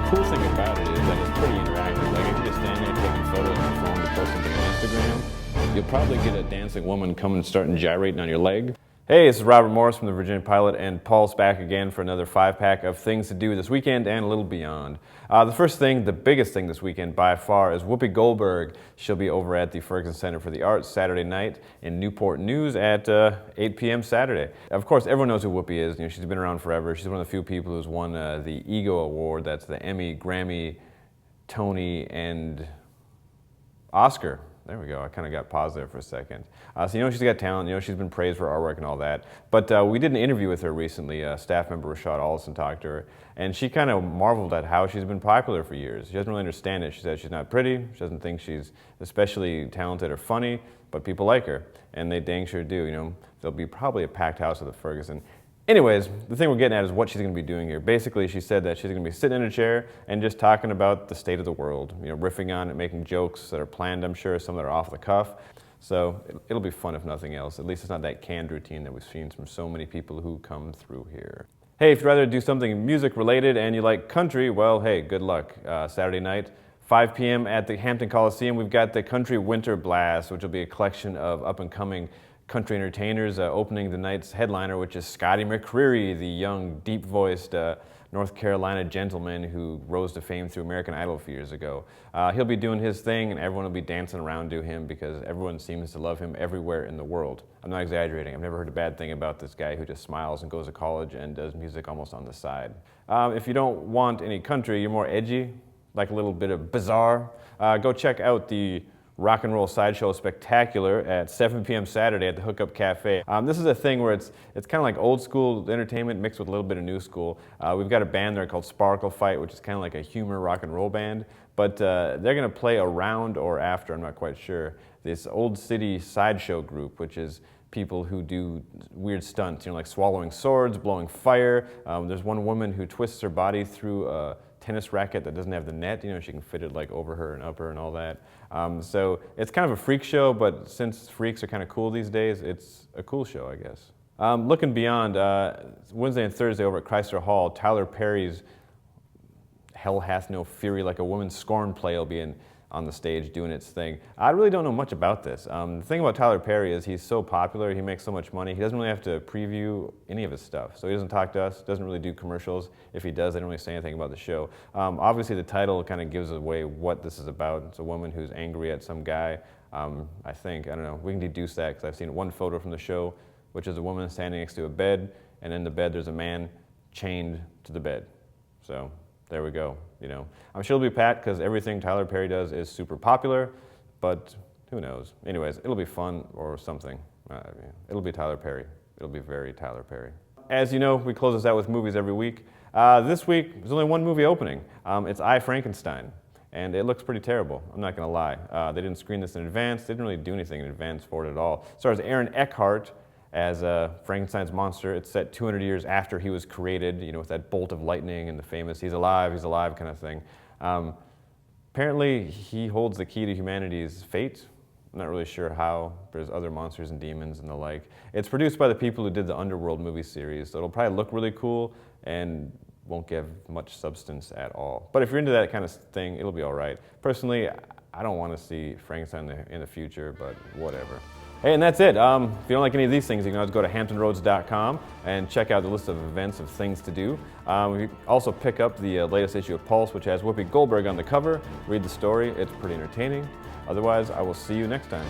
cool thing about it is that it's pretty interactive. Like if you're just standing there taking photos on your phone to post something on Instagram, you'll probably get a dancing woman coming and starting gyrating on your leg. Hey, this is Robert Morris from the Virginia-Pilot, and Paul's back again for another 5-pack of things to do this weekend and a little beyond. The first thing, the biggest thing this weekend by far, is Whoopi Goldberg. She'll be over at the Ferguson Center for the Arts Saturday night in Newport News at 8 p.m. Saturday. Of course, everyone knows who Whoopi is. You know, she's been around forever. She's one of the few people who's won the EGO Award. That's the Emmy, Grammy, Tony, and Oscar. There we go. I kind of got paused there for a second. So you know she's got talent. You know she's been praised for artwork and all that. But we did an interview with her recently. Staff member Rashad Allison talked to her, and she kind of marveled at how she's been popular for years. She doesn't really understand it. She said she's not pretty. She doesn't think she's especially talented or funny, but people like her, and they dang sure do. You know, there'll be probably a packed house at the Ferguson. Anyways, the thing we're getting at is what she's going to be doing here. Basically, she said that she's going to be sitting in a chair and just talking about the state of the world, you know, riffing on it, making jokes that are planned, I'm sure, some that are off the cuff. So it'll be fun if nothing else. At least it's not that canned routine that we've seen from so many people who come through here. Hey, if you'd rather do something music related and you like country, well, hey, good luck. Saturday night, 5 p.m. at the Hampton Coliseum, we've got the Country Winter Blast, which will be a collection of up-and-coming country entertainers, opening the night's headliner, which is Scotty McCreery, the young, deep-voiced North Carolina gentleman who rose to fame through American Idol a few years ago. He'll be doing his thing, and everyone will be dancing around to him because everyone seems to love him everywhere in the world. I'm not exaggerating. I've never heard a bad thing about this guy who just smiles and goes to college and does music almost on the side. If you don't want any country, you're more edgy, like a little bit of bizarre, go check out the Rock and Roll Sideshow Spectacular at 7 p.m. Saturday at the Hookup Cafe. This is a thing where it's kind of like old school entertainment mixed with a little bit of new school. We've got a band there called Sparkle Fight, which is kind of like a humor rock and roll band, but they're going to play around or after, I'm not quite sure, this Old City Sideshow group, which is people who do weird stunts, you know, like swallowing swords, blowing fire. There's one woman who twists her body through a tennis racket that doesn't have the net, you know, she can fit it like over her and up her and all that. So it's kind of a freak show, but since freaks are kind of cool these days, it's a cool show, I guess. Looking beyond, Wednesday and Thursday over at Chrysler Hall, Tyler Perry's Hell Hath No Fury Like a Woman's Scorn play will be on the stage doing its thing. I really don't know much about this. The thing about Tyler Perry is he's so popular, he makes so much money, he doesn't really have to preview any of his stuff. So he doesn't talk to us, doesn't really do commercials. If he does, they don't really say anything about the show. Obviously the title kind of gives away what this is about. It's a woman who's angry at some guy, I think. I don't know, we can deduce that because I've seen one photo from the show, which is a woman standing next to a bed, and in the bed there's a man chained to the bed. So there we go, you know. I'm sure it'll be packed because everything Tyler Perry does is super popular, but who knows. Anyways, it'll be fun or something. It'll be Tyler Perry. It'll be very Tyler Perry. As you know, we close this out with movies every week. This week, there's only one movie opening. It's I, Frankenstein, and it looks pretty terrible, I'm not gonna lie. They didn't screen this in advance. They didn't really do anything in advance for it at all. It stars Aaron Eckhart as Frankenstein's monster. It's set 200 years after he was created, you know, with that bolt of lightning and the famous he's alive kind of thing. Apparently, he holds the key to humanity's fate. I'm not really sure how. There's other monsters and demons and the like. It's produced by the people who did the Underworld movie series, so it'll probably look really cool and won't give much substance at all. But if you're into that kind of thing, it'll be all right. Personally, I don't want to see Frankenstein in the future, but whatever. Hey, and that's it. If you don't like any of these things, you can always go to hamptonroads.com and check out the list of events of things to do. We also pick up the latest issue of Pulse, which has Whoopi Goldberg on the cover. Read the story. It's pretty entertaining. Otherwise, I will see you next time.